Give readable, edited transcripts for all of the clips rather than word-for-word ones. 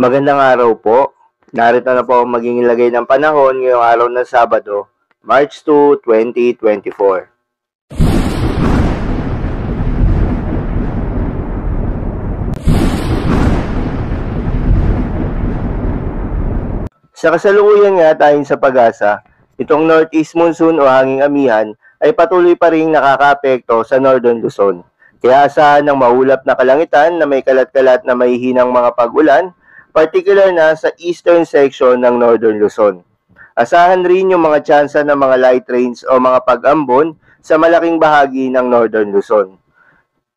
Magandang araw po. Narito na po ang magiging lagay ng panahon ngayong araw ng Sabado, March 2, 2024. Sa kasalukuyan nga ayon sa Pag-asa, itong Northeast Monsoon o hanging amihan ay patuloy pa ring nakakaapekto sa Northern Luzon. Kaya asahan ng maulap na kalangitan na may kalat-kalat na mahihinang mga pag-ulan, particular na sa eastern section ng Northern Luzon. Asahan rin yung mga tsansa ng mga light rains o mga pag-ambon sa malaking bahagi ng Northern Luzon.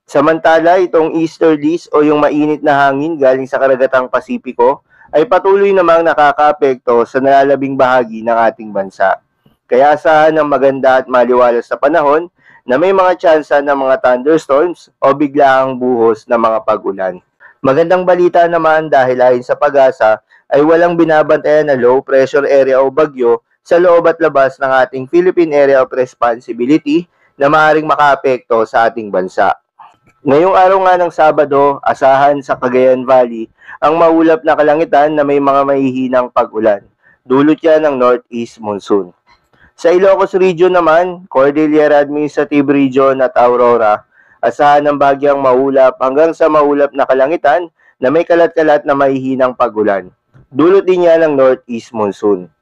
Samantala, itong easterlies o yung mainit na hangin galing sa karagatang Pasipiko ay patuloy namang nakakaapekto sa nalalabing bahagi ng ating bansa. Kaya asahan ng maganda at maliwalas na panahon na may mga tsansa ng mga thunderstorms o biglaang buhos ng mga pag-ulan. Magandang balita naman dahil ayon sa Pag-asa ay walang binabantayan na low pressure area o bagyo sa loob at labas ng ating Philippine Area of Responsibility na maaaring makaapekto sa ating bansa. Ngayong araw nga ng Sabado, asahan sa Cagayan Valley ang maulap na kalangitan na may mga mahihinang pag-ulan. Dulot yan ng Northeast Monsoon. Sa Ilocos Region naman, Cordillera Administrative Region at Aurora, asahan ng bagyang maulap hanggang sa maulap na kalangitan na may kalat-kalat na mahihinang pag-ulan. Dulot din yan ng Northeast Monsoon.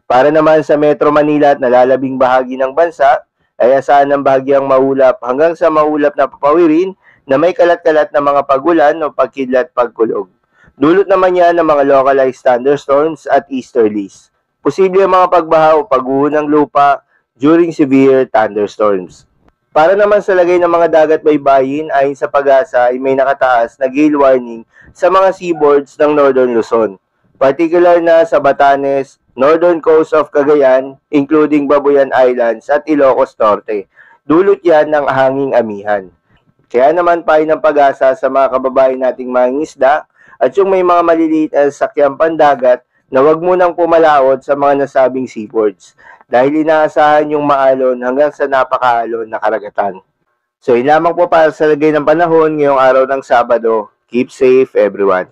Para naman sa Metro Manila at nalalabing bahagi ng bansa, ay asahan ng bagyang maulap hanggang sa maulap na papawirin na may kalat-kalat na mga pag-ulan o pagkidlat pagkulog. Dulot naman yan ng mga localized thunderstorms at easterlies. Posible ang mga pagbaha o pag-uho ng lupa during severe thunderstorms. Para naman sa lagay ng mga dagat baybayin, ayon sa Pag-asa ay may nakataas na gale warning sa mga seaboards ng Northern Luzon, particular na sa Batanes, northern coast of Cagayan, including Babuyan Islands at Ilocos Norte. Dulot yan ng hanging amihan. Kaya naman payo ng Pag-asa sa mga kababayan nating mangingisda at yung may mga maliliit na sakyang pandagat na huwag munang pumalaot sa mga nasabing seaboards dahil inaasahan yung maalon hanggang sa napakaalon na karagatan. So yun lamang po para sa lagay ng panahon ngayong araw ng Sabado. Keep safe everyone.